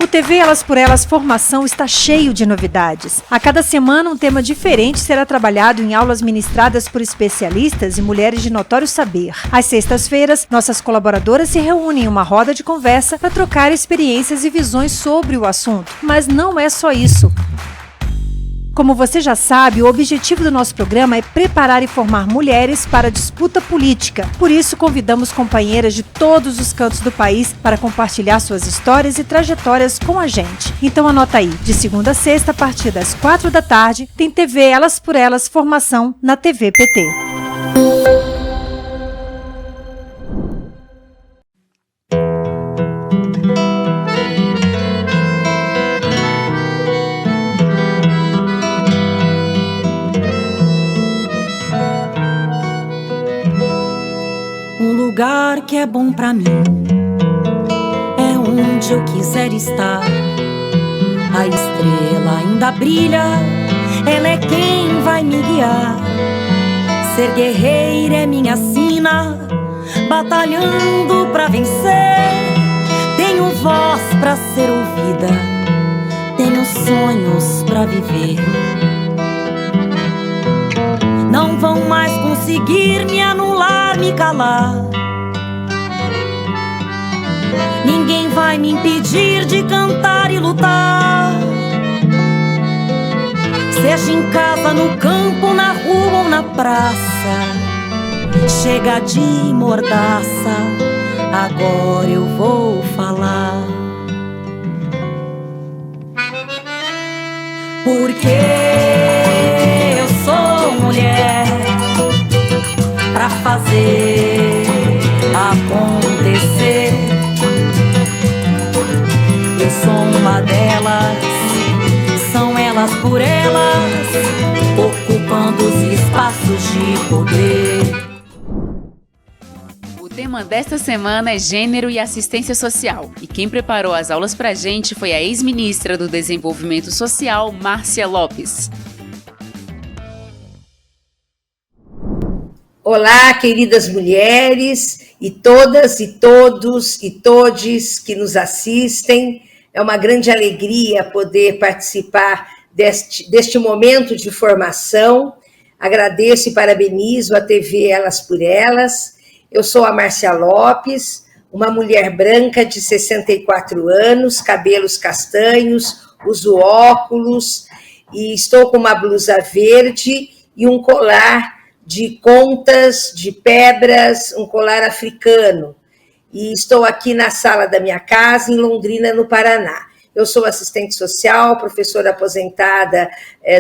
O TV Elas por Elas Formação está cheio de novidades. A cada semana um tema diferente será trabalhado em aulas ministradas por especialistas e mulheres de notório saber. Às sextas-feiras, nossas colaboradoras se reúnem em uma roda de conversa para trocar experiências e visões sobre o assunto. Mas não é só isso. Como você já sabe, o objetivo do nosso programa é preparar e formar mulheres para a disputa política. Por isso, convidamos companheiras de todos os cantos do país para compartilhar suas histórias e trajetórias com a gente. Então anota aí, de segunda a sexta, a partir das 4 da tarde, tem TV Elas por Elas Formação na TV PT. Lugar que é bom pra mim é onde eu quiser estar. A estrela ainda brilha, ela é quem vai me guiar. Ser guerreira é minha sina, batalhando pra vencer. Tenho voz pra ser ouvida, tenho sonhos pra viver. Não vão mais conseguir me anular, me calar. Ninguém vai me impedir de cantar e lutar. Seja em casa, no campo, na rua ou na praça. Chega de mordaça, agora eu vou falar. Porque eu sou mulher pra fazer acontecer. Eu sou uma delas, são elas por elas, ocupando os espaços de poder. O tema desta semana é Gênero e Assistência Social. E quem preparou as aulas pra gente foi a ex-ministra do Desenvolvimento Social, Márcia Lopes. Olá, queridas mulheres e todas e todos e todes que nos assistem. É uma grande alegria poder participar deste momento de formação. Agradeço e parabenizo a TV Elas por Elas. Eu sou a Márcia Lopes, uma mulher branca de 64 anos, cabelos castanhos, uso óculos e estou com uma blusa verde e um colar de contas, de pedras, um colar africano. E estou aqui na sala da minha casa, em Londrina, no Paraná. Eu sou assistente social, professora aposentada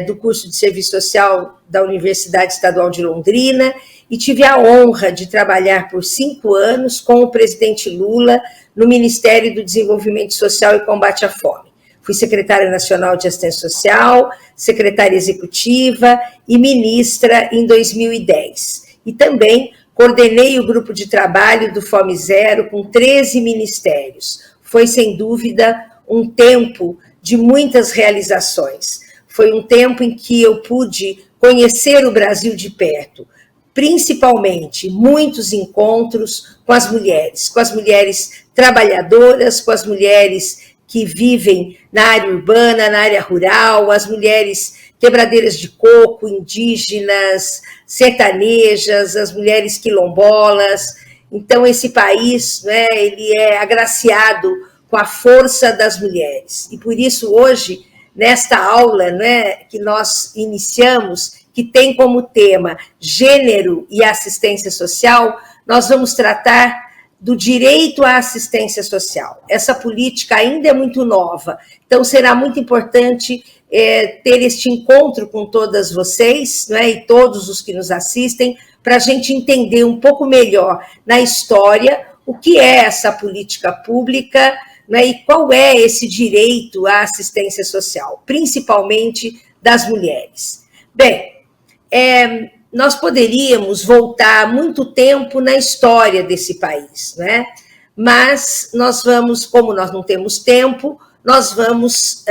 do curso de serviço social da Universidade Estadual de Londrina e tive a honra de trabalhar por 5 anos com o presidente Lula no Ministério do Desenvolvimento Social e Combate à Fome. Fui secretária nacional de assistência social, secretária executiva e ministra em 2010. E também coordenei o grupo de trabalho do Fome Zero com 13 ministérios. Foi, sem dúvida, um tempo de muitas realizações. Foi um tempo em que eu pude conhecer o Brasil de perto, principalmente muitos encontros com as mulheres trabalhadoras, com as mulheres que vivem na área urbana, na área rural, as mulheres quebradeiras de coco, indígenas, sertanejas, as mulheres quilombolas. Então, esse país, né, ele é agraciado com a força das mulheres. E por isso, hoje, nesta aula, né, que nós iniciamos, que tem como tema Gênero e Assistência Social, nós vamos tratar do direito à assistência social. Essa política ainda é muito nova, então será muito importante ter este encontro com todas vocês, né, e todos os que nos assistem, para a gente entender um pouco melhor na história o que é essa política pública, né, e qual é esse direito à assistência social, principalmente das mulheres. Bem, nós poderíamos voltar muito tempo na história desse país, né? Mas nós vamos, como nós não temos tempo, nós vamos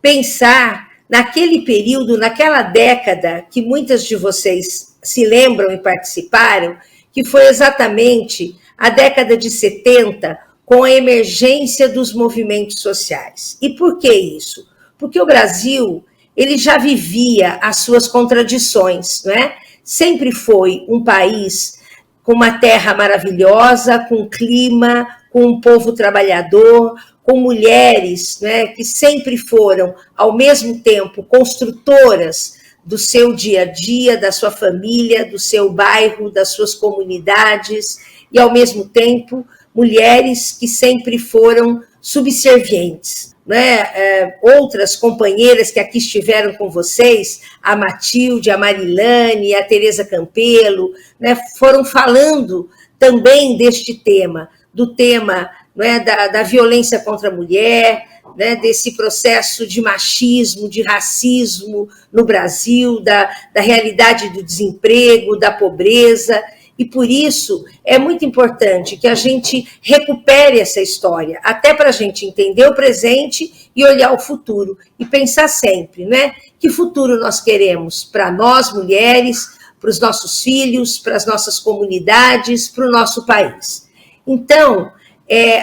pensar naquele período, naquela década que muitas de vocês se lembram e participaram, que foi exatamente a década de 70, com a emergência dos movimentos sociais. E por que isso? Porque o Brasil, ele já vivia as suas contradições, não é? Sempre foi um país com uma terra maravilhosa, com clima, com um povo trabalhador, com mulheres, né, que sempre foram, ao mesmo tempo, construtoras do seu dia a dia, da sua família, do seu bairro, das suas comunidades, e, ao mesmo tempo, mulheres que sempre foram subservientes. Né? Outras companheiras que aqui estiveram com vocês, a Matilde, a Marilane, a Tereza Campelo, né, foram falando também deste tema, do tema, né, da violência contra a mulher, né, desse processo de machismo, de racismo no Brasil, da realidade do desemprego, da pobreza. E por isso é muito importante que a gente recupere essa história, até para a gente entender o presente e olhar o futuro. E pensar sempre, né? Que futuro nós queremos para nós, mulheres, para os nossos filhos, para as nossas comunidades, para o nosso país. Então,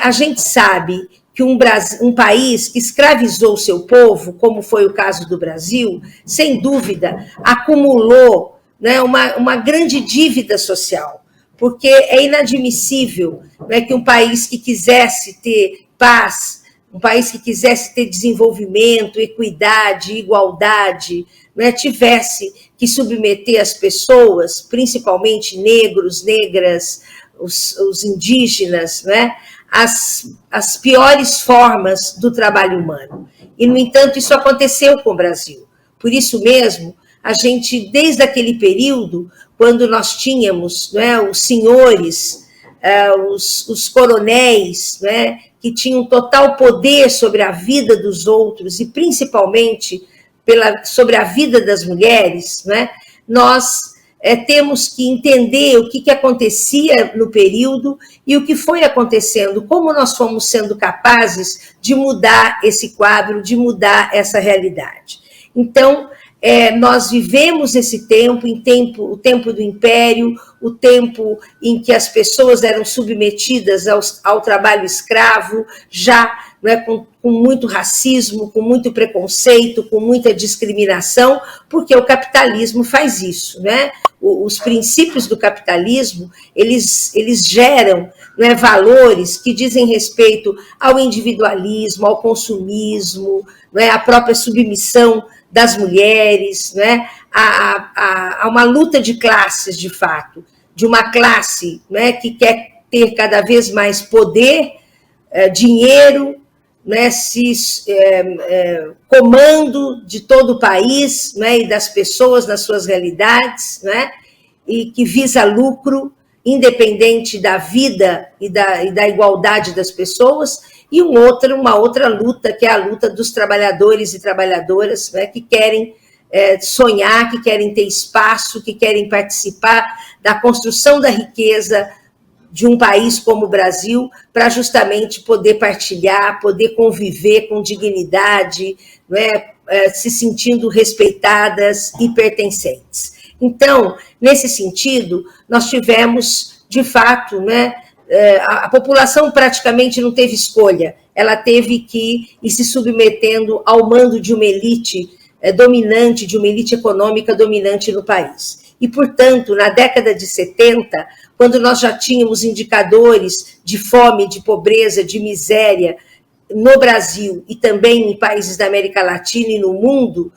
a gente sabe que um país que escravizou o seu povo, como foi o caso do Brasil, sem dúvida, acumulou, né, uma grande dívida social, porque é inadmissível, né, que um país que quisesse ter paz, um país que quisesse ter desenvolvimento, equidade, igualdade, né, tivesse que submeter as pessoas, principalmente negros, negras, os indígenas, né, as piores formas do trabalho humano. E, no entanto, isso aconteceu com o Brasil. Por isso mesmo, a gente, desde aquele período, quando nós tínhamos, né, os senhores, os coronéis, né, que tinham total poder sobre a vida dos outros e principalmente sobre a vida das mulheres, né, nós temos que entender o que acontecia no período e o que foi acontecendo, como nós fomos sendo capazes de mudar esse quadro, de mudar essa realidade. Então, nós vivemos esse tempo, o tempo do Império, o tempo em que as pessoas eram submetidas ao trabalho escravo, já, né, com muito racismo, com muito preconceito, com muita discriminação, porque o capitalismo faz isso, né? Os princípios do capitalismo, eles geram, né, valores que dizem respeito ao individualismo, ao consumismo, né, à própria submissão das mulheres, né, a uma luta de classes, de fato, de uma classe, né, que quer ter cada vez mais poder, dinheiro, né, comando de todo o país, né, e das pessoas nas suas realidades, né, e que visa lucro, independente da vida e da igualdade das pessoas, e uma outra luta, que é a luta dos trabalhadores e trabalhadoras, né, que querem sonhar, que querem ter espaço, que querem participar da construção da riqueza de um país como o Brasil, para justamente poder partilhar, poder conviver com dignidade, né, se sentindo respeitadas e pertencentes. Então, nesse sentido, nós tivemos, de fato, né, a população praticamente não teve escolha, ela teve que ir se submetendo ao mando de uma elite dominante, de uma elite econômica dominante no país. E, portanto, na década de 70, quando nós já tínhamos indicadores de fome, de pobreza, de miséria no Brasil e também em países da América Latina e no mundo,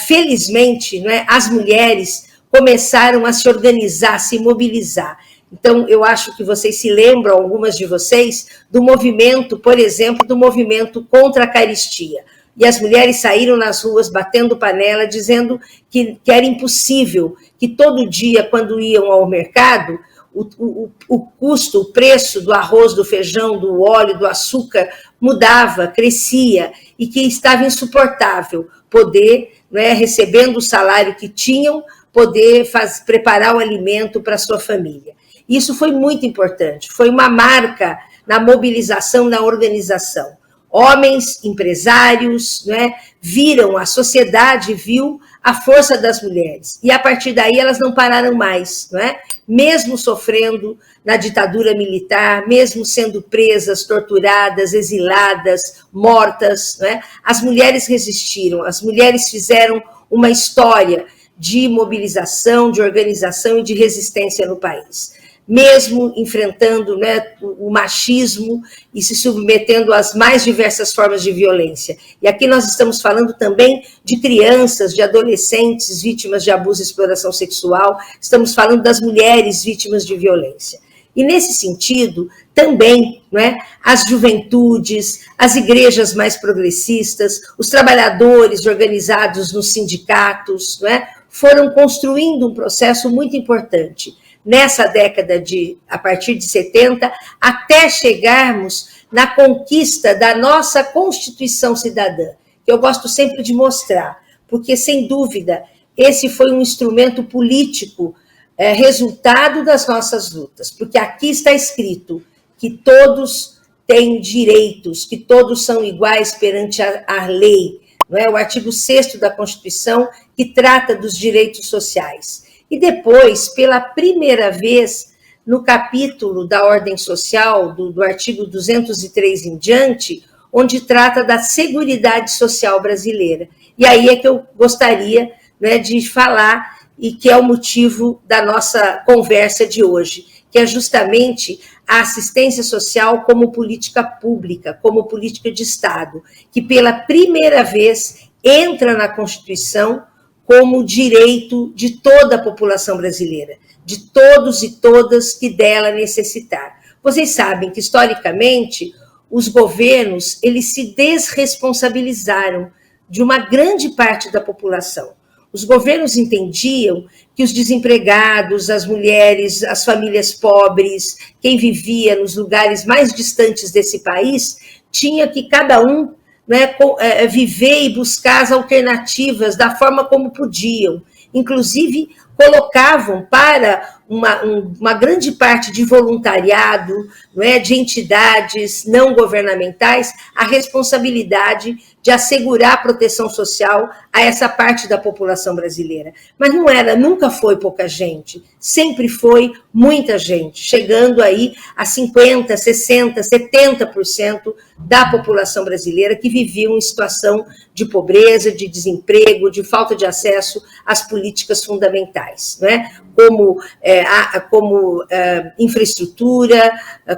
felizmente, né, as mulheres começaram a se organizar, a se mobilizar. Então, eu acho que vocês se lembram, algumas de vocês, do movimento, por exemplo, do movimento contra a carestia. E as mulheres saíram nas ruas batendo panela, dizendo que era impossível, que todo dia, quando iam ao mercado, o custo, o preço do arroz, do feijão, do óleo, do açúcar mudava, crescia, e que estava insuportável poder, né, recebendo o salário que tinham, poder preparar o alimento para a sua família. Isso foi muito importante, foi uma marca na mobilização, na organização. Homens, empresários, né, viram, a sociedade viu a força das mulheres. E a partir daí elas não pararam mais, não é? Mesmo sofrendo na ditadura militar, mesmo sendo presas, torturadas, exiladas, mortas, não é? As mulheres resistiram, as mulheres fizeram uma história de mobilização, de organização e de resistência no país. Mesmo enfrentando, né, o machismo e se submetendo às mais diversas formas de violência. E aqui nós estamos falando também de crianças, de adolescentes vítimas de abuso e exploração sexual, estamos falando das mulheres vítimas de violência. E nesse sentido, também, né, as juventudes, as igrejas mais progressistas, os trabalhadores organizados nos sindicatos, né, foram construindo um processo muito importante nessa década a partir de 70, até chegarmos na conquista da nossa Constituição Cidadã, que eu gosto sempre de mostrar, porque, sem dúvida, esse foi um instrumento político resultado das nossas lutas, porque aqui está escrito que todos têm direitos, que todos são iguais perante a lei, não é? O artigo 6º da Constituição, que trata dos direitos sociais. E depois, pela primeira vez, no capítulo da ordem social, do artigo 203 em diante, onde trata da Seguridade Social brasileira. E aí é que eu gostaria, né, de falar, e que é o motivo da nossa conversa de hoje, que é justamente a assistência social como política pública, como política de Estado, que pela primeira vez entra na Constituição como direito de toda a população brasileira, de todos e todas que dela necessitar. Vocês sabem que, historicamente, os governos eles se desresponsabilizaram de uma grande parte da população. Os governos entendiam que os desempregados, as mulheres, as famílias pobres, quem vivia nos lugares mais distantes desse país, tinha que cada um, né, viver e buscar as alternativas da forma como podiam. Inclusive, colocavam para uma grande parte de voluntariado, não é, de entidades não governamentais, a responsabilidade de assegurar a proteção social a essa parte da população brasileira. Mas nunca foi pouca gente, sempre foi muita gente, chegando aí a 50%, 60%, 70% da população brasileira que vivia em situação de pobreza, de desemprego, de falta de acesso às políticas fundamentais, né? Como infraestrutura,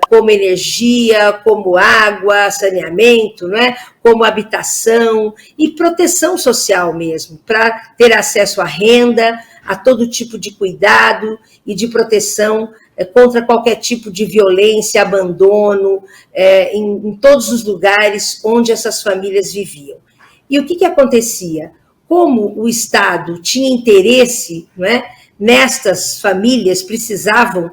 como energia, como água, saneamento, né? Como habitação e proteção social mesmo, para ter acesso à renda, a todo tipo de cuidado e de proteção contra qualquer tipo de violência, abandono, em todos os lugares onde essas famílias viviam. E o que acontecia? Como o Estado tinha interesse, não é, nestas famílias, precisavam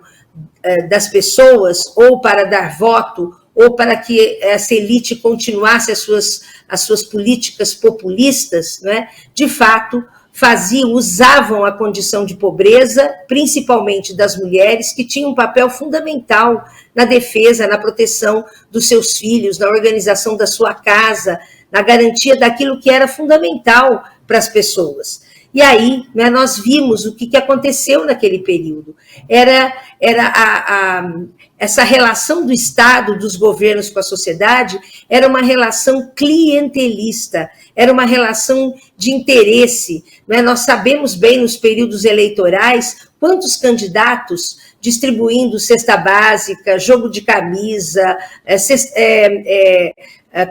das pessoas ou para dar voto ou para que essa elite continuasse as suas políticas populistas, não é? De fato, usavam a condição de pobreza, principalmente das mulheres, que tinham um papel fundamental na defesa, na proteção dos seus filhos, na organização da sua casa, na garantia daquilo que era fundamental para as pessoas. E aí, né, nós vimos o que aconteceu naquele período. Era essa relação do Estado, dos governos com a sociedade, era uma relação clientelista, era uma relação de interesse. Né? Nós sabemos bem, nos períodos eleitorais, quantos candidatos distribuindo cesta básica, jogo de camisa,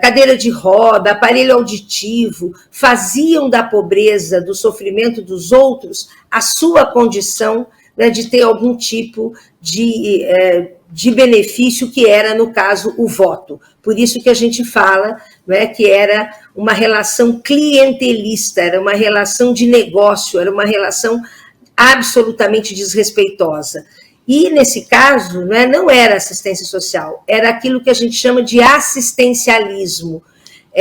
cadeira de roda, aparelho auditivo, faziam da pobreza, do sofrimento dos outros, a sua condição, né, de ter algum tipo de benefício, que era, no caso, o voto. Por isso que a gente fala, né, que era uma relação clientelista, era uma relação de negócio, era uma relação absolutamente desrespeitosa. E, nesse caso, né, não era assistência social, era aquilo que a gente chama de assistencialismo,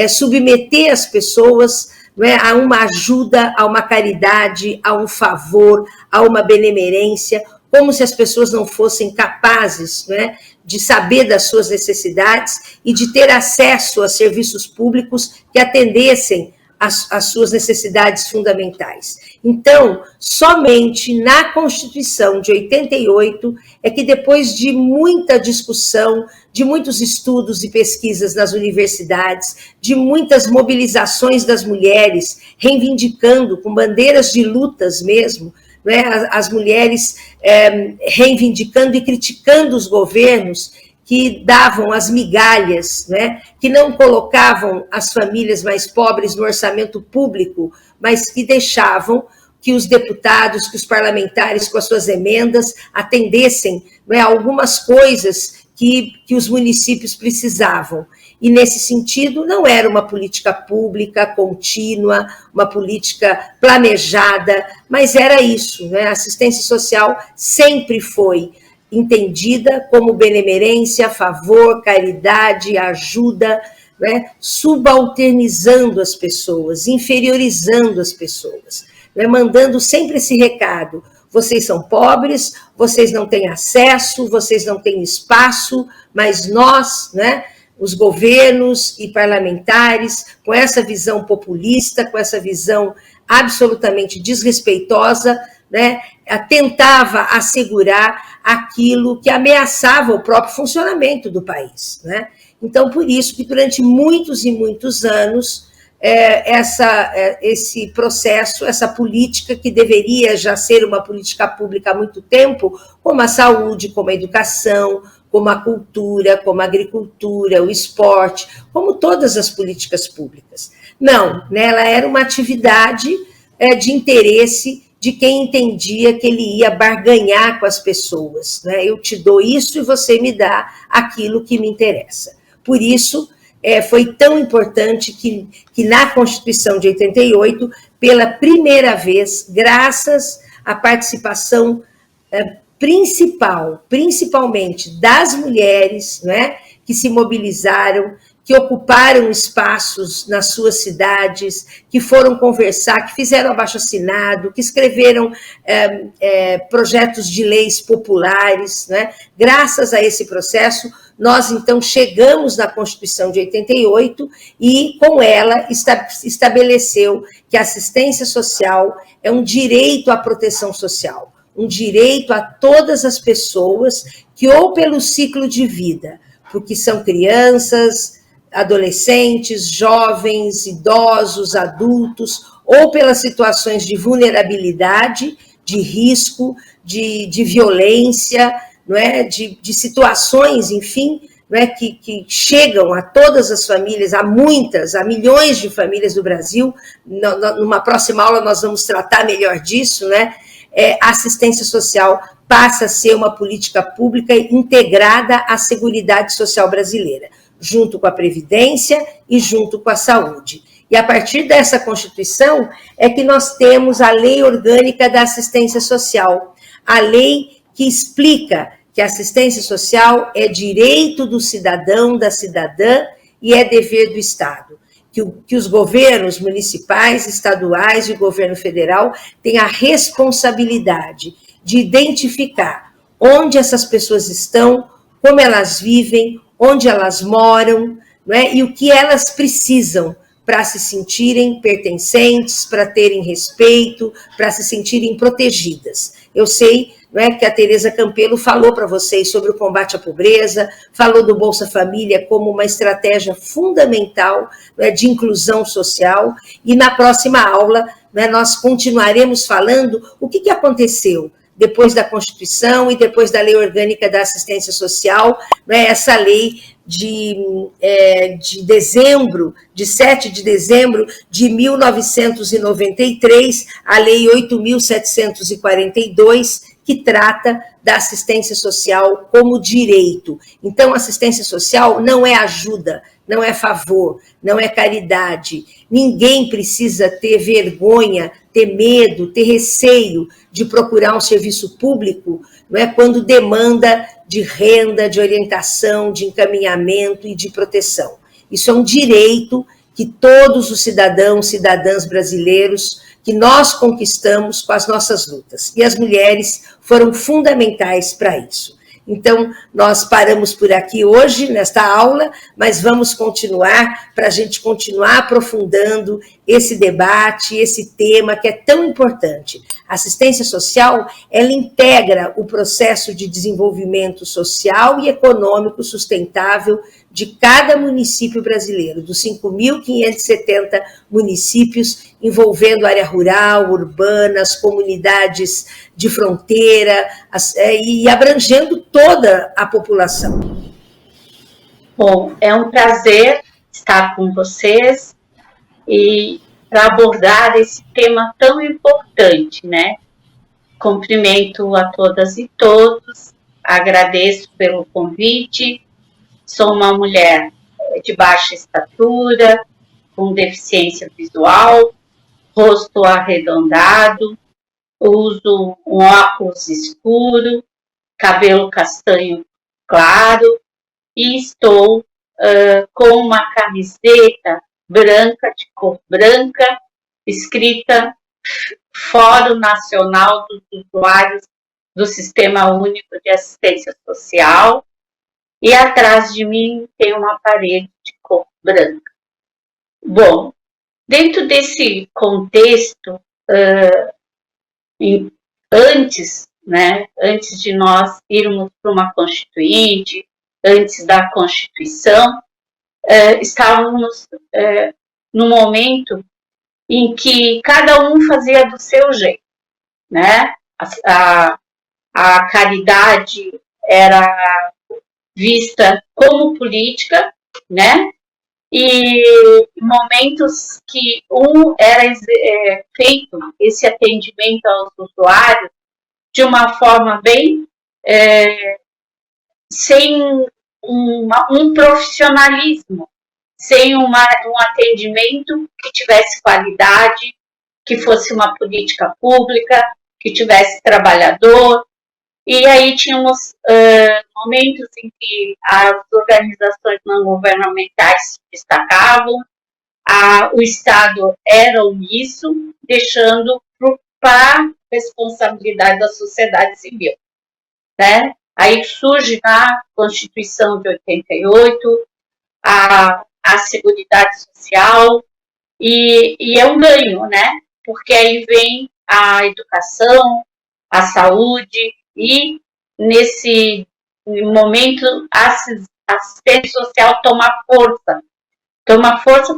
submeter as pessoas, né, a uma ajuda, a uma caridade, a um favor, a uma benemerência, como se as pessoas não fossem capazes, né, de saber das suas necessidades e de ter acesso a serviços públicos que atendessem as suas necessidades fundamentais. Então, somente na Constituição de 88 é que, depois de muita discussão, de muitos estudos e pesquisas nas universidades, de muitas mobilizações das mulheres, reivindicando com bandeiras de lutas mesmo, né, as mulheres reivindicando e criticando os governos que davam as migalhas, né, que não colocavam as famílias mais pobres no orçamento público, mas que deixavam que os deputados, que os parlamentares, com as suas emendas, atendessem, né, algumas coisas que os municípios precisavam. E, nesse sentido, não era uma política pública contínua, uma política planejada, mas era isso, né? A assistência social sempre foi entendida como benemerência, favor, caridade, ajuda, né? Subalternizando as pessoas, inferiorizando as pessoas, né? Mandando sempre esse recado: vocês são pobres, vocês não têm acesso, vocês não têm espaço, mas nós, né, os governos e parlamentares, com essa visão populista, com essa visão absolutamente desrespeitosa, né, tentava assegurar aquilo que ameaçava o próprio funcionamento do país, né? Então, por isso que durante muitos e muitos anos, esse processo, essa política que deveria já ser uma política pública há muito tempo, como a saúde, como a educação, como a cultura, como a agricultura, o esporte, como todas as políticas públicas. Não, né, ela era uma atividade de interesse de quem entendia que ele ia barganhar com as pessoas, né? Eu te dou isso e você me dá aquilo que me interessa. Por isso, foi tão importante que na Constituição de 88, pela primeira vez, graças à participação principalmente das mulheres, né, que se mobilizaram, que ocuparam espaços nas suas cidades, que foram conversar, que fizeram abaixo-assinado, que escreveram projetos de leis populares, né? Graças a esse processo, nós, então, chegamos na Constituição de 88 e, com ela, estabeleceu que a assistência social é um direito à proteção social, um direito a todas as pessoas que, ou pelo ciclo de vida, porque são crianças, adolescentes, jovens, idosos, adultos, ou pelas situações de vulnerabilidade, de risco, de violência, não é? De situações, enfim, não é? Que chegam a todas as famílias, a milhões de famílias do Brasil. Numa próxima aula nós vamos tratar melhor disso, né? A assistência social passa a ser uma política pública integrada à Seguridade Social brasileira, junto com a Previdência e junto com a Saúde. E a partir dessa Constituição é que nós temos a Lei Orgânica da Assistência Social, a lei que explica que a assistência social é direito do cidadão, da cidadã, e é dever do Estado. Que os governos municipais, estaduais e o governo federal têm a responsabilidade de identificar onde essas pessoas estão, como elas vivem, onde elas moram, não é? E o que elas precisam para se sentirem pertencentes, para terem respeito, para se sentirem protegidas. Eu sei, não é, que a Tereza Campelo falou para vocês sobre o combate à pobreza, falou do Bolsa Família como uma estratégia fundamental, não é, de inclusão social, e na próxima aula, não é, nós continuaremos falando o que aconteceu depois da Constituição e depois da Lei Orgânica da Assistência Social, né, essa lei de 7 de dezembro de 1993, a Lei 8.742, que trata da assistência social como direito. Então, assistência social não é ajuda, não é favor, não é caridade. Ninguém precisa ter vergonha, ter medo, ter receio de procurar um serviço público, não é, quando demanda de renda, de orientação, de encaminhamento e de proteção. Isso é um direito que todos os cidadãos, cidadãs brasileiros, que nós conquistamos com as nossas lutas. E as mulheres foram fundamentais para isso. Então, nós paramos por aqui hoje, nesta aula, mas vamos continuar para a gente continuar aprofundando esse debate, esse tema que é tão importante. A assistência social, ela integra o processo de desenvolvimento social e econômico sustentável de cada município brasileiro, dos 5.570 municípios, envolvendo área rural, urbana, as comunidades de fronteira, e abrangendo toda a população. Bom, é um prazer estar com vocês e para abordar esse tema tão importante, né? Cumprimento a todas e todos, agradeço pelo convite. Sou uma mulher de baixa estatura, com deficiência visual, rosto arredondado, uso um óculos escuro, cabelo castanho claro e estou com uma camiseta branca, de cor branca, escrita Fórum Nacional dos Usuários do Sistema Único de Assistência Social, e atrás de mim tem uma parede de cor branca. Bom, dentro desse contexto, antes de nós irmos para uma constituinte, antes da Constituição, estávamos no momento em que cada um fazia do seu jeito, né? A caridade era vista como política, né? E momentos que era feito esse atendimento aos usuários de uma forma bem sem um profissionalismo, sem um atendimento que tivesse qualidade, que fosse uma política pública, que tivesse trabalhador. E aí tínhamos momentos em que as organizações não governamentais se destacavam, o Estado era omisso, deixando para a responsabilidade da sociedade civil, né? Aí surge na Constituição de 88 a Seguridade Social, e é um ganho, né? Porque aí vem a educação, a saúde, e nesse momento a assistência social toma força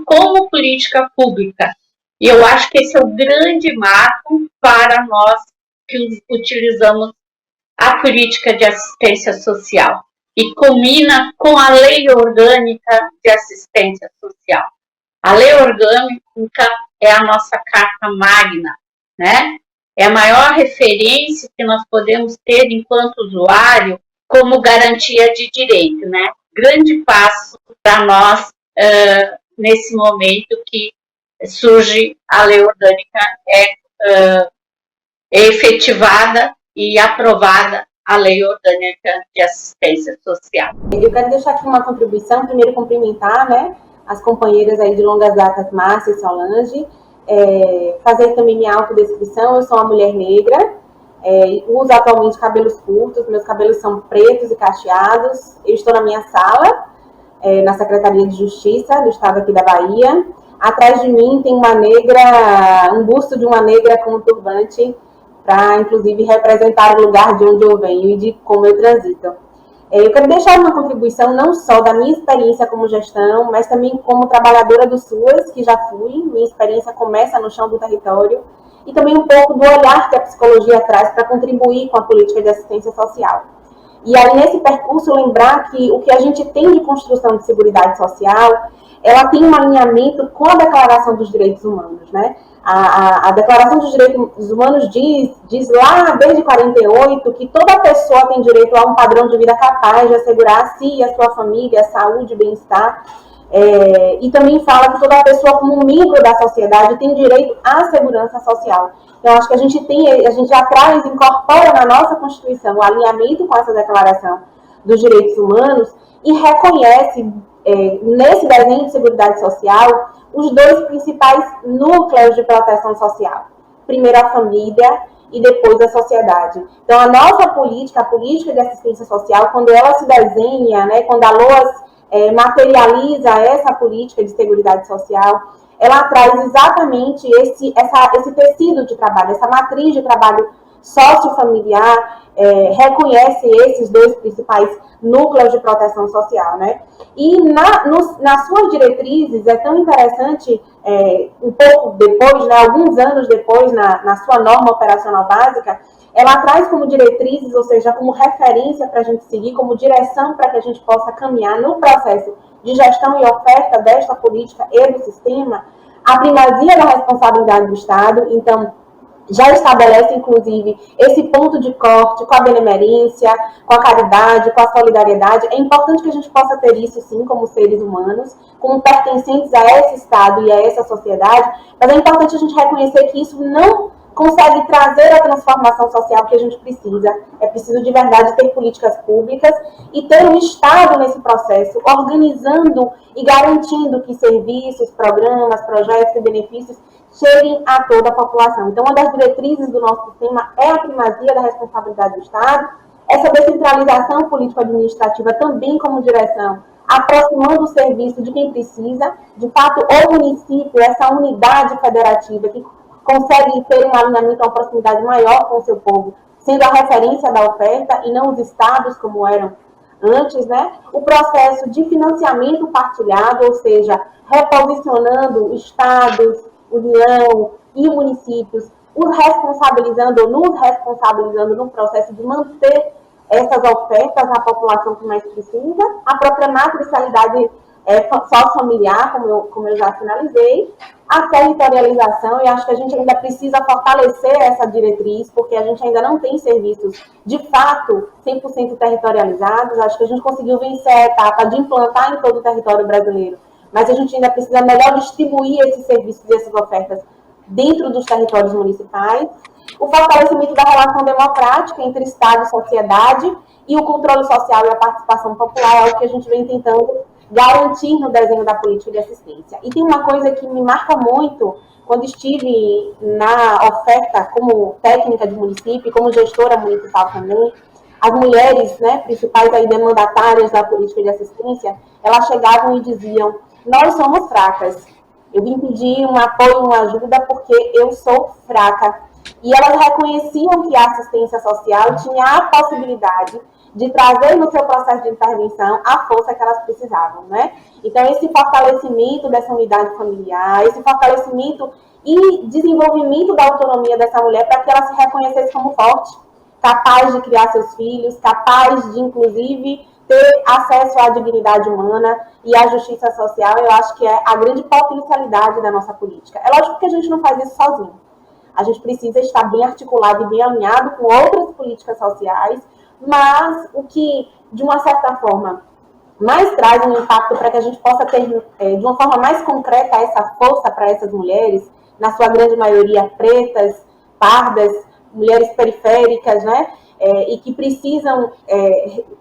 como política pública. E eu acho que esse é o grande marco para nós que utilizamos a política de assistência social. E combina com a Lei Orgânica de Assistência Social. A Lei Orgânica é a nossa carta magna, né? É a maior referência que nós podemos ter enquanto usuário como garantia de direito, né? Grande passo para nós nesse momento que surge a Lei Orgânica, é efetivada e aprovada a Lei Orgânica de Assistência Social. Eu quero deixar aqui uma contribuição, primeiro cumprimentar, né, as companheiras aí de longas datas, Márcia e Solange, fazer também minha autodescrição. Eu sou uma mulher negra, uso atualmente cabelos curtos, meus cabelos são pretos e cacheados. Eu estou na minha sala, na Secretaria de Justiça do Estado aqui da Bahia. Atrás de mim tem um busto de uma negra com um turbante, para, inclusive, representar o lugar de onde eu venho e de como eu transito. Eu quero deixar uma contribuição não só da minha experiência como gestão, mas também como trabalhadora do SUAS, que já fui. Minha experiência começa no chão do território, e também um pouco do olhar que a psicologia traz para contribuir com a política de assistência social. E aí, nesse percurso, lembrar que o que a gente tem de construção de seguridade social, ela tem um alinhamento com a Declaração dos Direitos Humanos, né? A Declaração dos Direitos Humanos diz lá, desde 48, que toda pessoa tem direito a um padrão de vida capaz de assegurar a si e a sua família saúde e bem-estar. E também fala que toda pessoa, como membro da sociedade, tem direito à segurança social. Então, acho que a gente já traz, incorpora na nossa Constituição o alinhamento com essa Declaração dos Direitos Humanos e reconhece, nesse desenho de seguridade social, os dois principais núcleos de proteção social. Primeiro, a família, e depois a sociedade. Então, a nossa política, a política de assistência social, quando ela se desenha, né, quando a LOAS materializa essa política de seguridade social, ela traz exatamente esse tecido de trabalho, essa matriz de trabalho sociofamiliar, reconhece esses dois principais núcleos de proteção social, né? E nas suas diretrizes, é tão interessante, um pouco depois, né, alguns anos depois, na sua norma operacional básica, ela traz como diretrizes, ou seja, como referência para a gente seguir, como direção para que a gente possa caminhar no processo de gestão e oferta desta política e do sistema, a primazia da responsabilidade do Estado. Então, já estabelece, inclusive, esse ponto de corte com a benemerência, com a caridade, com a solidariedade. É importante que a gente possa ter isso, sim, como seres humanos, como pertencentes a esse Estado e a essa sociedade, mas é importante a gente reconhecer que isso não consegue trazer a transformação social que a gente precisa. É preciso, de verdade, ter políticas públicas e ter um Estado nesse processo, organizando e garantindo que serviços, programas, projetos e benefícios cheguem a toda a população. Então, uma das diretrizes do nosso sistema é a primazia da responsabilidade do Estado, essa descentralização político-administrativa também como direção, aproximando o serviço de quem precisa, de fato, o município, essa unidade federativa que consegue ter um alinhamento, uma proximidade maior com o seu povo, sendo a referência da oferta e não os estados como eram antes, né? O processo de financiamento partilhado, ou seja, reposicionando estados, União e municípios, os responsabilizando ou nos responsabilizando no processo de manter essas ofertas à população que mais precisa, a própria matricialidade sócio-familiar, como eu já finalizei, a territorialização, e acho que a gente ainda precisa fortalecer essa diretriz, porque a gente ainda não tem serviços, de fato, 100% territorializados. Acho que a gente conseguiu vencer a etapa de implantar em todo o território brasileiro, mas a gente ainda precisa melhor distribuir esses serviços e essas ofertas dentro dos territórios municipais. O fortalecimento da relação democrática entre Estado e sociedade e o controle social e a participação popular é algo que a gente vem tentando garantir no desenho da política de assistência. E tem uma coisa que me marca muito, quando estive na oferta como técnica de município, como gestora municipal também, as mulheres, né, principais aí demandatárias da política de assistência, elas chegavam e diziam: nós somos fracas, eu vim pedir um apoio, uma ajuda porque eu sou fraca. E elas reconheciam que a assistência social tinha a possibilidade de trazer no seu processo de intervenção a força que elas precisavam, né? Então, esse fortalecimento dessa unidade familiar, esse fortalecimento e desenvolvimento da autonomia dessa mulher para que ela se reconhecesse como forte, capaz de criar seus filhos, capaz de, inclusive, ter acesso à dignidade humana e à justiça social, eu acho que é a grande potencialidade da nossa política. É lógico que a gente não faz isso sozinho. A gente precisa estar bem articulado e bem alinhado com outras políticas sociais, mas o que, de uma certa forma, mais traz um impacto para que a gente possa ter, de uma forma mais concreta, essa força para essas mulheres, na sua grande maioria pretas, pardas, mulheres periféricas, né, e que precisam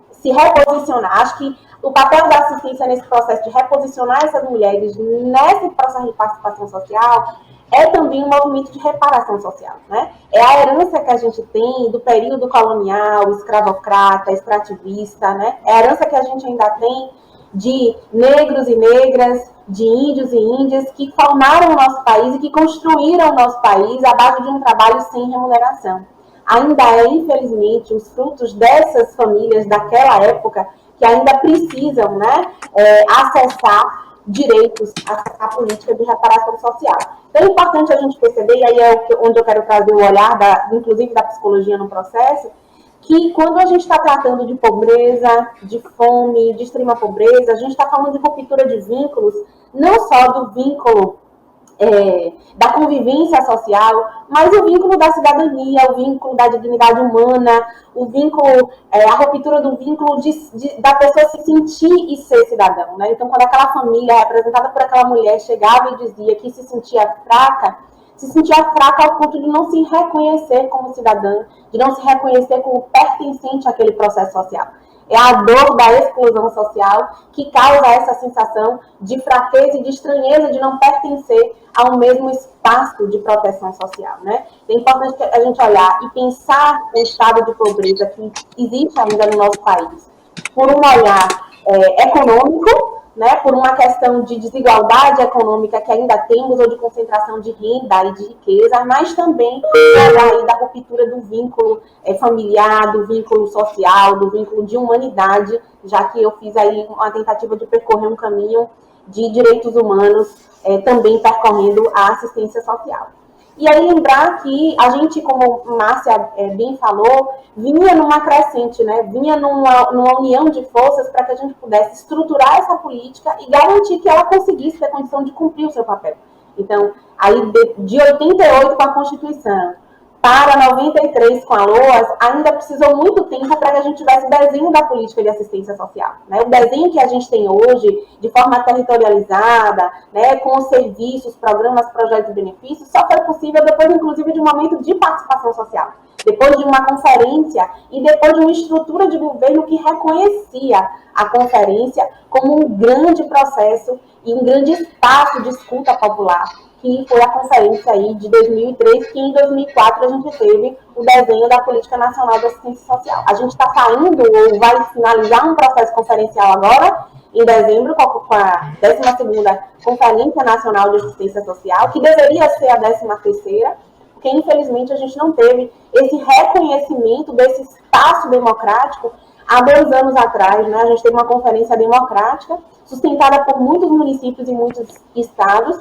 se reposicionar. Acho que o papel da assistência nesse processo de reposicionar essas mulheres nesse processo de participação social é também um movimento de reparação social, né? É a herança que a gente tem do período colonial, escravocrata, extrativista, né? É a herança que a gente ainda tem de negros e negras, de índios e índias que formaram o nosso país e que construíram o nosso país à base de um trabalho sem remuneração. Ainda infelizmente, os frutos dessas famílias daquela época que ainda precisam, né, acessar direitos à política de reparação social. Então, é importante a gente perceber, e aí é onde eu quero trazer o olhar, inclusive da psicologia no processo, que quando a gente está tratando de pobreza, de fome, de extrema pobreza, a gente está falando de ruptura de vínculos, não só do vínculo da convivência social, mas o vínculo da cidadania, o vínculo da dignidade humana, o vínculo, a ruptura do vínculo da pessoa se sentir e ser cidadão, né? Então, quando aquela família representada por aquela mulher chegava e dizia que se sentia fraca ao ponto de não se reconhecer como cidadã, de não se reconhecer como pertencente àquele processo social. é a dor da exclusão social que causa essa sensação de fraqueza e de estranheza de não pertencer ao mesmo espaço de proteção social, né? É importante a gente olhar e pensar o estado de pobreza que existe ainda no nosso país por um olhar econômico, né, por uma questão de desigualdade econômica que ainda temos, ou de concentração de renda e de riqueza, mas também aí da ruptura do vínculo familiar, do vínculo social, do vínculo de humanidade, já que eu fiz aí uma tentativa de percorrer um caminho de direitos humanos, também percorrendo a assistência social. E aí lembrar que a gente, como Márcia bem falou, vinha numa crescente, né? Vinha numa união de forças para que a gente pudesse estruturar essa política e garantir que ela conseguisse ter condição de cumprir o seu papel. Então, aí de 88 com a Constituição para 93 com a LOAS, ainda precisou muito tempo para que a gente tivesse o desenho da política de assistência social, né? O desenho que a gente tem hoje, de forma territorializada, né, com os serviços, programas, projetos e benefícios, só foi possível depois, inclusive, de um momento de participação social, depois de uma conferência e depois de uma estrutura de governo que reconhecia a conferência como um grande processo e um grande espaço de escuta popular, que foi a conferência aí de 2003, que em 2004 a gente teve o desenho da Política Nacional de Assistência Social. A gente está saindo, ou vai finalizar um processo conferencial agora, em dezembro, com a 12ª Conferência Nacional de Assistência Social, que deveria ser a 13ª, porque infelizmente a gente não teve esse reconhecimento desse espaço democrático há 2 anos atrás, né? A gente teve uma conferência democrática, sustentada por muitos municípios e muitos estados,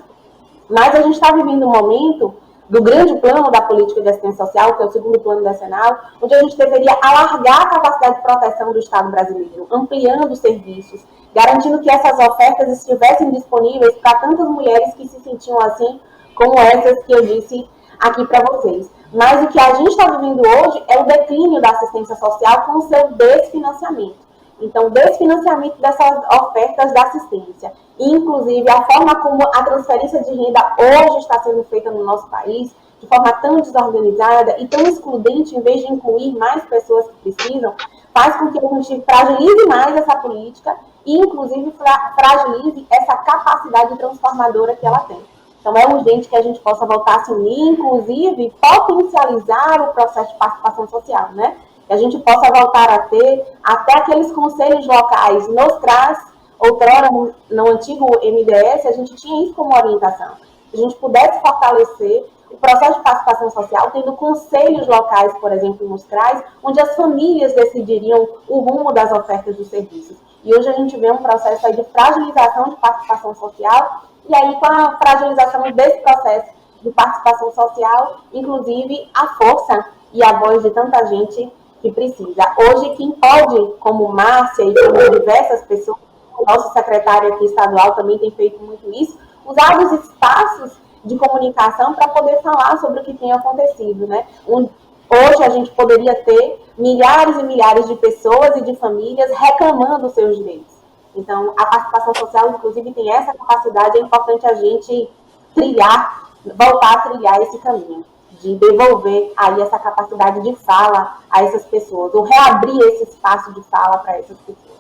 mas a gente está vivendo um momento do grande plano da política de assistência social, que é o segundo plano decenal, onde a gente deveria alargar a capacidade de proteção do Estado brasileiro, ampliando os serviços, garantindo que essas ofertas estivessem disponíveis para tantas mulheres que se sentiam assim, como essas que eu disse aqui para vocês. Mas o que a gente está vivendo hoje é o declínio da assistência social com o seu desfinanciamento. Então, o desfinanciamento dessas ofertas da assistência, inclusive a forma como a transferência de renda hoje está sendo feita no nosso país, de forma tão desorganizada e tão excludente, em vez de incluir mais pessoas que precisam, faz com que a gente fragilize mais essa política e, inclusive, fragilize essa capacidade transformadora que ela tem. Então, é urgente que a gente possa voltar a se unir, inclusive, potencializar o processo de participação social, né? Que a gente possa voltar a ter até aqueles conselhos locais nos CRAS, outrora no antigo MDS, a gente tinha isso como orientação. Se a gente pudesse fortalecer o processo de participação social, tendo conselhos locais, por exemplo, nos CRAs, onde as famílias decidiriam o rumo das ofertas dos serviços. E hoje a gente vê um processo aí de fragilização de participação social, e aí com a fragilização desse processo de participação social, inclusive a força e a voz de tanta gente que precisa. Hoje, quem pode, como Márcia e como diversas pessoas, o nosso secretário aqui estadual também tem feito muito isso, usar os espaços de comunicação para poder falar sobre o que tem acontecido, né? Hoje a gente poderia ter milhares e milhares de pessoas e de famílias reclamando os seus direitos. Então, a participação social, inclusive, tem essa capacidade, é importante a gente voltar a trilhar esse caminho, de devolver aí essa capacidade de fala a essas pessoas, ou reabrir esse espaço de fala para essas pessoas.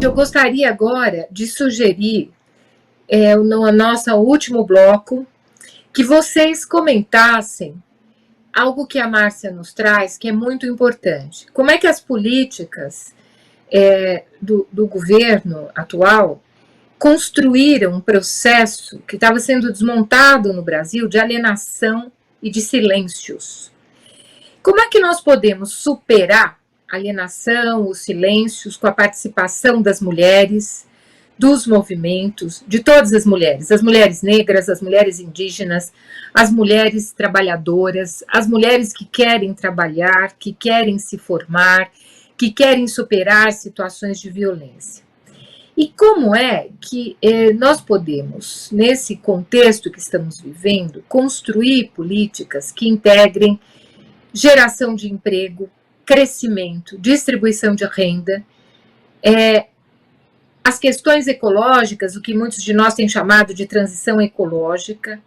Eu gostaria agora de sugerir, no nosso último bloco, que vocês comentassem algo que a Márcia nos traz, que é muito importante. Como é que as políticas do governo atual construíram um processo que estava sendo desmontado no Brasil de alienação e de silêncios. Como é que nós podemos superar a alienação, os silêncios, com a participação das mulheres, dos movimentos, de todas as mulheres negras, as mulheres indígenas, as mulheres trabalhadoras, as mulheres que querem trabalhar, que querem se formar, que querem superar situações de violência. E como é que nós podemos, nesse contexto que estamos vivendo, construir políticas que integrem geração de emprego, crescimento, distribuição de renda, as questões ecológicas, o que muitos de nós têm chamado de transição ecológica,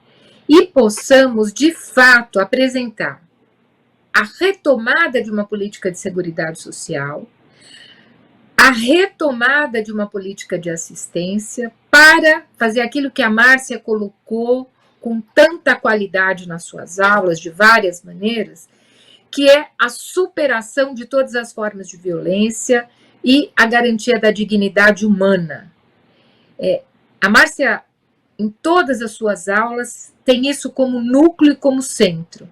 e possamos, de fato, apresentar a retomada de uma política de seguridade social, a retomada de uma política de assistência para fazer aquilo que a Márcia colocou com tanta qualidade nas suas aulas, de várias maneiras, que é a superação de todas as formas de violência e a garantia da dignidade humana. A Márcia, em todas as suas aulas, tem isso como núcleo e como centro.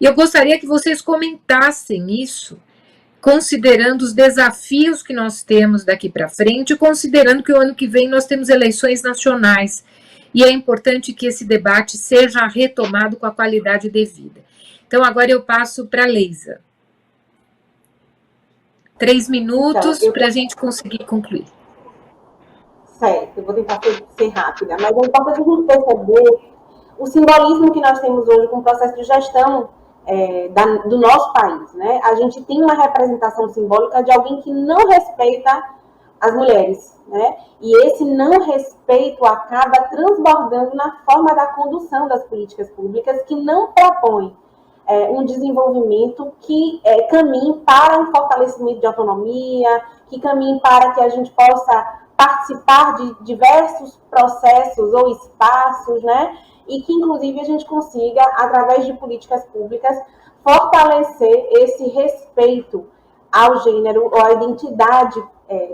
E eu gostaria que vocês comentassem isso, considerando os desafios que nós temos daqui para frente, considerando que o ano que vem nós temos eleições nacionais, e é importante que esse debate seja retomado com a qualidade devida. Então, agora eu passo para a Leisa. 3 minutos Então, para a gente conseguir concluir. Certo, eu vou tentar ser rápida, mas é importante a gente perceber o simbolismo que nós temos hoje com o processo de gestão do nosso país, né? A gente tem uma representação simbólica de alguém que não respeita as mulheres, né? E esse não respeito acaba transbordando na forma da condução das políticas públicas, que não propõe um desenvolvimento que caminhe para um fortalecimento de autonomia, que caminhe para que a gente possa participar de diversos processos ou espaços, né? E que, inclusive, a gente consiga, através de políticas públicas, fortalecer esse respeito ao gênero ou à identidade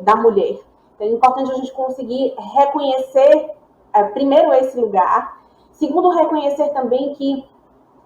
da mulher. Então, é importante a gente conseguir reconhecer, primeiro, esse lugar. Segundo, reconhecer também que,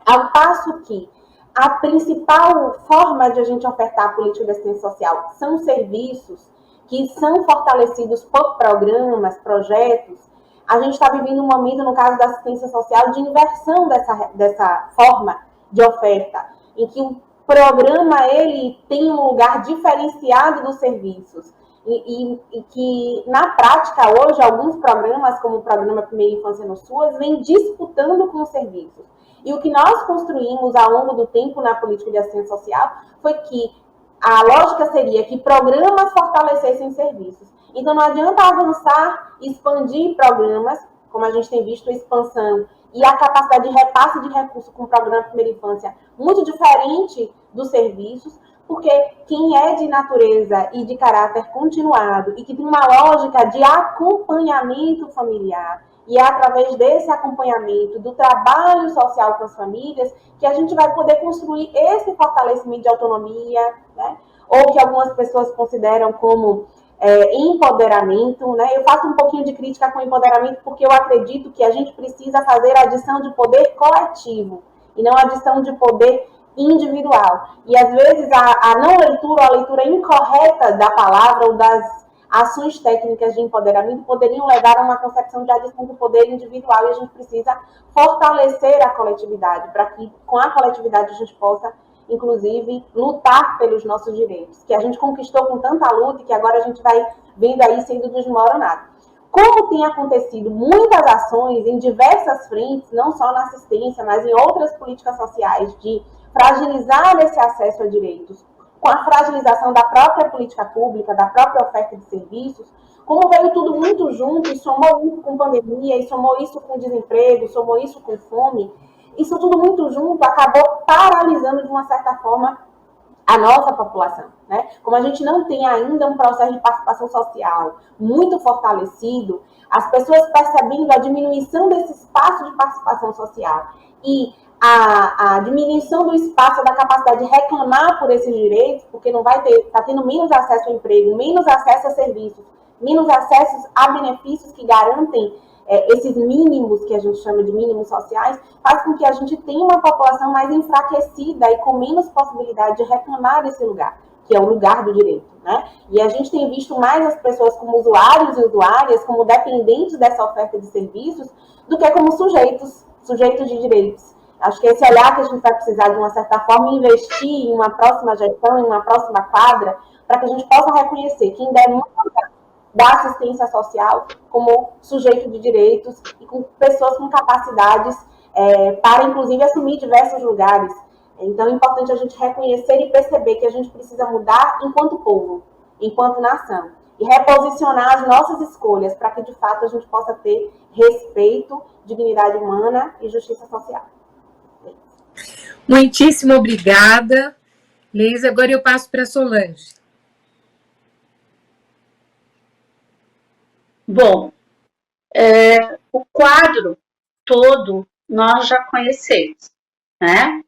ao passo que a principal forma de a gente ofertar a política de assistência social são serviços que são fortalecidos por programas, projetos, a gente está vivendo um momento, no caso da assistência social, de inversão dessa forma de oferta, em que o programa ele tem um lugar diferenciado dos serviços. E que, na prática, hoje, alguns programas, como o Programa Primeira Infância no SUAS, vêm disputando com os serviços. E o que nós construímos ao longo do tempo na política de assistência social foi que a lógica seria que programas fortalecessem serviços. Então, não adianta avançar, expandir programas, como a gente tem visto a expansão, e a capacidade de repasse de recursos com o Programa Primeira Infância muito diferente dos serviços, porque quem é de natureza e de caráter continuado e que tem uma lógica de acompanhamento familiar, e é através desse acompanhamento, do trabalho social com as famílias, que a gente vai poder construir esse fortalecimento de autonomia, né? Ou que algumas pessoas consideram como empoderamento, né? Eu faço um pouquinho de crítica com empoderamento porque eu acredito que a gente precisa fazer a adição de poder coletivo e não a adição de poder individual. E às vezes a não leitura ou a leitura incorreta da palavra ou das ações técnicas de empoderamento poderiam levar a uma concepção de adição do poder individual, e a gente precisa fortalecer a coletividade para que com a coletividade a gente possa, inclusive, lutar pelos nossos direitos, que a gente conquistou com tanta luta e que agora a gente vai vendo aí sendo desmoronado. Como tem acontecido muitas ações em diversas frentes, não só na assistência, mas em outras políticas sociais, de fragilizar esse acesso a direitos, com a fragilização da própria política pública, da própria oferta de serviços, como veio tudo muito junto, e somou isso com pandemia, e somou isso com desemprego, somou isso com fome, isso tudo muito junto acabou paralisando, de uma certa forma, a nossa população, né? Como a gente não tem ainda um processo de participação social muito fortalecido, as pessoas percebendo a diminuição desse espaço de participação social e a diminuição do espaço, da capacidade de reclamar por esses direitos, porque não vai ter, está tendo menos acesso ao emprego, menos acesso a serviços, menos acessos a benefícios que garantem esses mínimos, que a gente chama de mínimos sociais, faz com que a gente tenha uma população mais enfraquecida e com menos possibilidade de reclamar desse lugar, que é o lugar do direito, né? E a gente tem visto mais as pessoas como usuários e usuárias, como dependentes dessa oferta de serviços, do que como sujeitos de direitos. Acho que esse olhar que a gente vai precisar, de uma certa forma, investir em uma próxima gestão, em uma próxima quadra, para que a gente possa reconhecer quem demanda da assistência social como sujeito de direitos e com pessoas com capacidades para, inclusive, assumir diversos lugares. Então, é importante a gente reconhecer e perceber que a gente precisa mudar enquanto povo, enquanto nação, e reposicionar as nossas escolhas para que, de fato, a gente possa ter respeito, dignidade humana e justiça social. Muitíssimo obrigada, Leisa. Agora eu passo para a Solange. Bom, o quadro todo nós já conhecemos, né?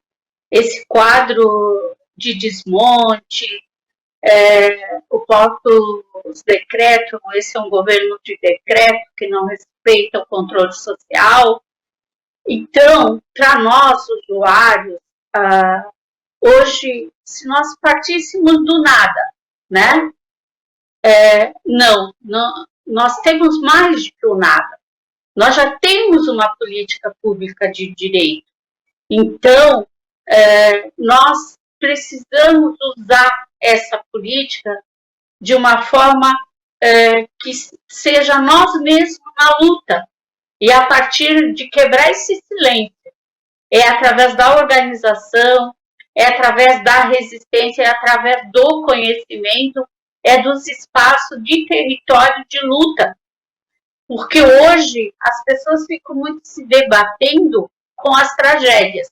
Esse quadro de desmonte, o próprio decreto, esse é um governo de decreto que não respeita o controle social. Então, para nós, usuários, hoje, se nós partíssemos do nada, né? Não, nós temos mais do que o nada. Nós já temos uma política pública de direito. Então, nós precisamos usar essa política de uma forma que seja nós mesmos na luta. E a partir de quebrar esse silêncio, é através da organização, é através da resistência, é através do conhecimento, é dos espaços de território de luta. Porque hoje as pessoas ficam muito se debatendo com as tragédias.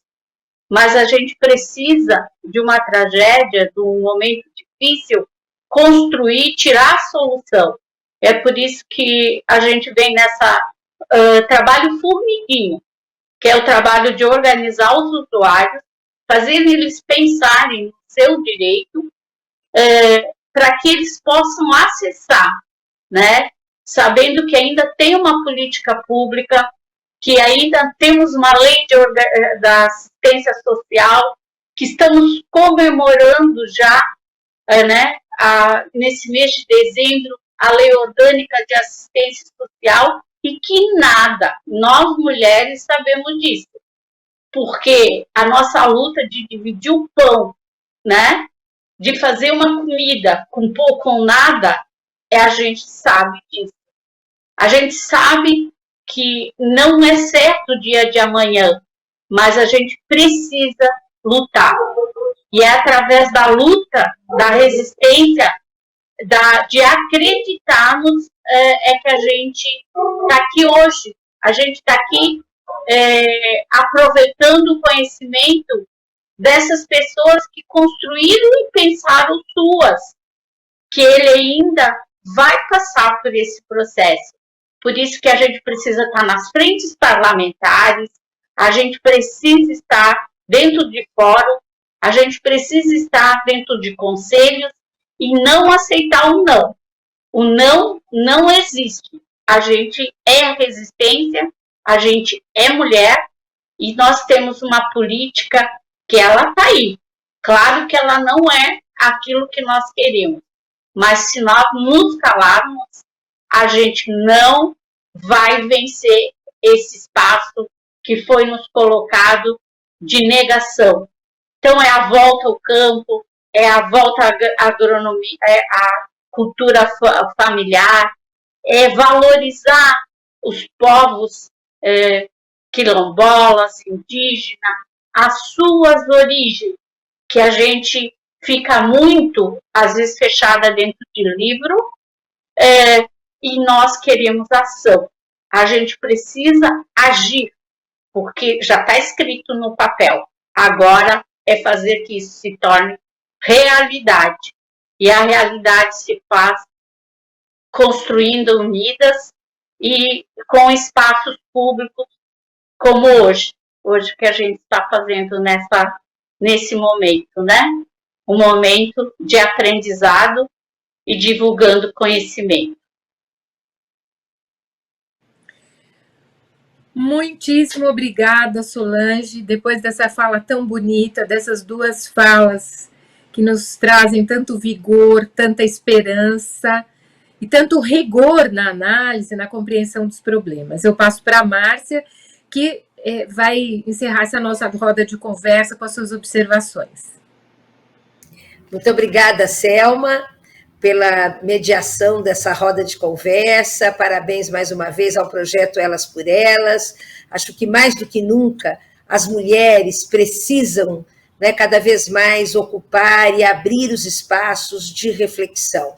Mas a gente precisa de uma tragédia, de um momento difícil, construir, tirar a solução. É por isso que a gente vem nessa trabalho formiguinho, que é o trabalho de organizar os usuários, fazer eles pensarem no seu direito, para que eles possam acessar, né? Sabendo que ainda tem uma política pública, que ainda temos uma lei da assistência social, que estamos comemorando já, né, nesse mês de dezembro, a Lei Orgânica de Assistência Social, e que nada, nós mulheres sabemos disso, porque a nossa luta de dividir o pão, né, de fazer uma comida com pouco ou nada, a gente sabe disso. A gente sabe que não é certo o dia de amanhã, mas a gente precisa lutar. E é através da luta, da resistência, de acreditarmos, que a gente está aqui hoje. A gente está aqui aproveitando o conhecimento dessas pessoas que construíram e pensaram suas, que ele ainda vai passar por esse processo. Por isso que a gente precisa estar nas frentes parlamentares, a gente precisa estar dentro de fórum, a gente precisa estar dentro de conselhos e não aceitar o não. O não não existe. A gente é resistência, a gente é mulher e nós temos uma política que ela está aí. Claro que ela não é aquilo que nós queremos, mas se nós nos calarmos, a gente não vai vencer esse espaço que foi nos colocado de negação. Então, é a volta ao campo, é a volta à agronomia, é a cultura familiar, é valorizar os povos quilombolas, indígenas, as suas origens, que a gente fica muito, às vezes, fechada dentro de livro, e nós queremos ação. A gente precisa agir, porque já está escrito no papel. Agora é fazer que isso se torne realidade. E a realidade se faz construindo unidas e com espaços públicos como hoje. Hoje que a gente está fazendo nesse momento, né? Um momento de aprendizado e divulgando conhecimento. Muitíssimo obrigada, Solange. Depois dessa fala tão bonita, dessas duas falas que nos trazem tanto vigor, tanta esperança e tanto rigor na análise, na compreensão dos problemas. Eu passo para a Márcia, que vai encerrar essa nossa roda de conversa com as suas observações. Muito obrigada, Selma, pela mediação dessa roda de conversa. Parabéns mais uma vez ao projeto Elas por Elas. Acho que mais do que nunca as mulheres precisam, né, cada vez mais ocupar e abrir os espaços de reflexão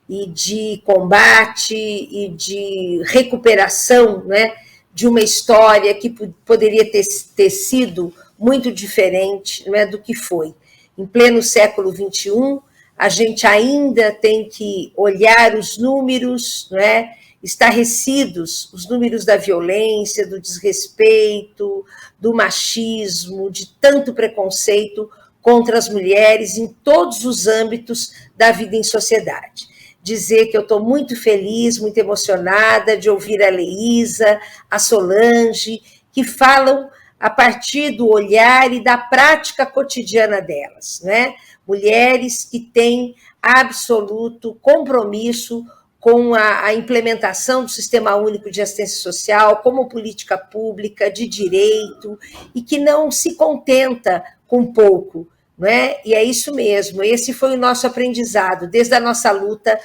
e de combate e de recuperação, né, de uma história que poderia ter sido muito diferente, né, do que foi. Em pleno século XXI, a gente ainda tem que olhar os números, não é? Estarrecidos, os números da violência, do desrespeito, do machismo, de tanto preconceito contra as mulheres em todos os âmbitos da vida em sociedade. Dizer que eu estou muito feliz, muito emocionada de ouvir a Leísa, a Solange, que falam a partir do olhar e da prática cotidiana delas, né? Mulheres que têm absoluto compromisso com a implementação do Sistema Único de Assistência Social como política pública de direito e que não se contenta com pouco, não é? E é isso mesmo, esse foi o nosso aprendizado, desde a nossa luta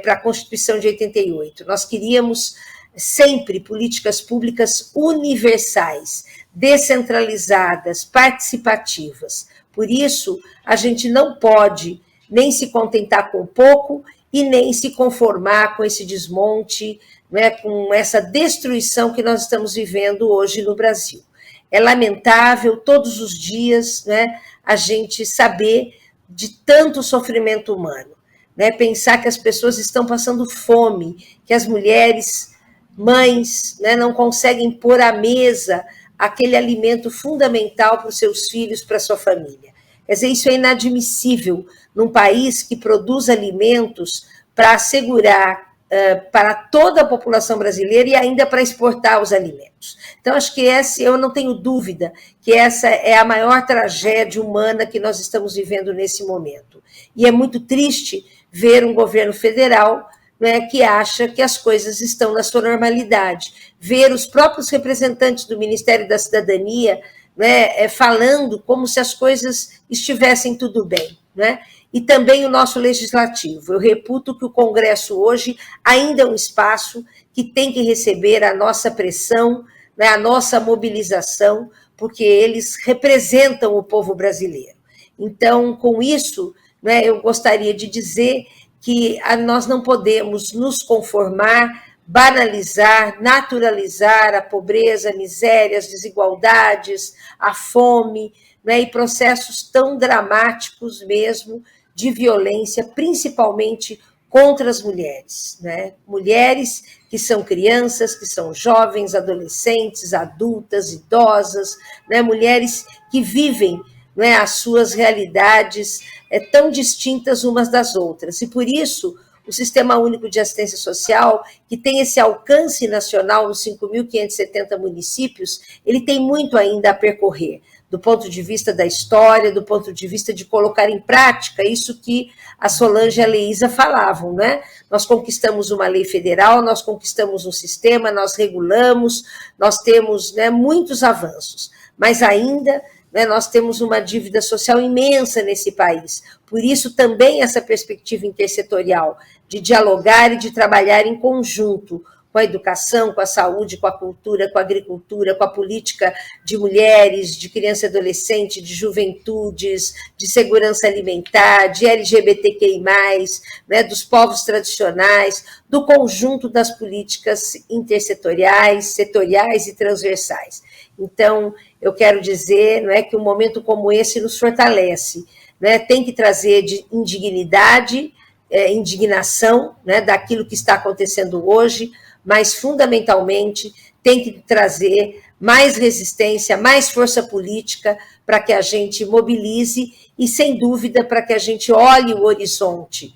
para a Constituição de 88. Nós queríamos sempre políticas públicas universais, descentralizadas, participativas. Por isso, a gente não pode nem se contentar com pouco e nem se conformar com esse desmonte, né, com essa destruição que nós estamos vivendo hoje no Brasil. É lamentável todos os dias, né, a gente saber de tanto sofrimento humano, né, pensar que as pessoas estão passando fome, que as mulheres, mães, né, não conseguem pôr à mesa aquele alimento fundamental para os seus filhos, para a sua família. Quer dizer, isso é inadmissível num país que produz alimentos para assegurar para toda a população brasileira e ainda para exportar os alimentos. Então, acho que eu não tenho dúvida que essa é a maior tragédia humana que nós estamos vivendo nesse momento. E é muito triste ver um governo federal, né, que acha que as coisas estão na sua normalidade. Ver os próprios representantes do Ministério da Cidadania, né, falando como se as coisas estivessem tudo bem, né? E também o nosso legislativo. Eu reputo que o Congresso hoje ainda é um espaço que tem que receber a nossa pressão, né, a nossa mobilização, porque eles representam o povo brasileiro. Então, com isso, né, eu gostaria de dizer que nós não podemos nos conformar, banalizar, naturalizar a pobreza, a miséria, as desigualdades, a fome, né, e processos tão dramáticos mesmo de violência, principalmente contra as mulheres, né? Mulheres que são crianças, que são jovens, adolescentes, adultas, idosas, né? Mulheres que vivem, né, as suas realidades tão distintas umas das outras. E por isso, o Sistema Único de Assistência Social, que tem esse alcance nacional nos 5.570 municípios, ele tem muito ainda a percorrer, do ponto de vista da história, do ponto de vista de colocar em prática isso que a Solange e a Leísa falavam, né? Nós conquistamos uma lei federal, nós conquistamos um sistema, nós regulamos, nós temos, né, muitos avanços, mas ainda, né, nós temos uma dívida social imensa nesse país. Por isso, também essa perspectiva intersetorial de dialogar e de trabalhar em conjunto com a educação, com a saúde, com a cultura, com a agricultura, com a política de mulheres, de criança e adolescente, de juventudes, de segurança alimentar, de LGBTQI+, né, dos povos tradicionais, do conjunto das políticas intersetoriais, setoriais e transversais. Então, eu quero dizer, não é, que um momento como esse nos fortalece, né, tem que trazer de indignação, né, daquilo que está acontecendo hoje, mas, fundamentalmente, tem que trazer mais resistência, mais força política para que a gente mobilize e, sem dúvida, para que a gente olhe o horizonte,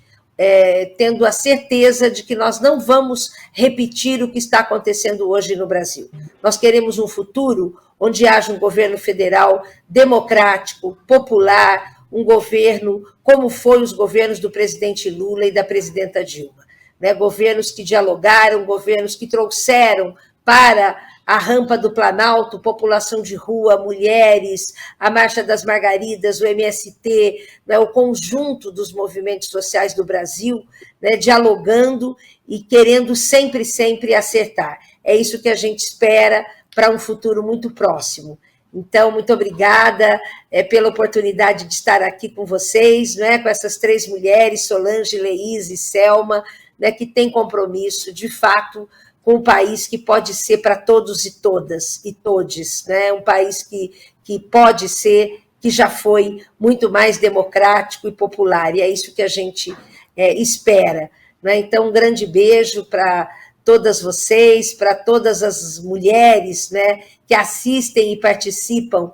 tendo a certeza de que nós não vamos repetir o que está acontecendo hoje no Brasil. Nós queremos um futuro onde haja um governo federal democrático, popular, um governo como foi os governos do presidente Lula e da presidenta Dilma. Né, governos que dialogaram, governos que trouxeram para a rampa do Planalto população de rua, mulheres, a Marcha das Margaridas, o MST, né, o conjunto dos movimentos sociais do Brasil, né, dialogando e querendo sempre, sempre acertar. É isso que a gente espera para um futuro muito próximo. Então, muito obrigada pela oportunidade de estar aqui com vocês, né, com essas três mulheres, Solange, Leísa e Selma, né, que tem compromisso, de fato, com um país que pode ser para todos e todas e todes, né, um país que pode ser, que que já foi muito mais democrático e popular, e é isso que a gente espera, né? Então, um grande beijo para todas vocês, para todas as mulheres, né, que assistem e participam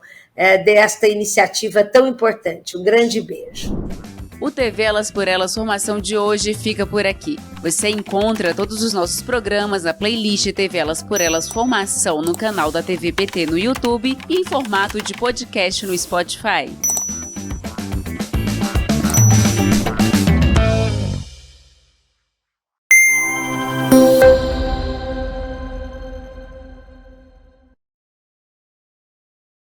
desta iniciativa tão importante. Um grande beijo. O TV Elas por Elas Formação de hoje fica por aqui. Você encontra todos os nossos programas na playlist TV Elas por Elas Formação no canal da TV PT no YouTube e em formato de podcast no Spotify.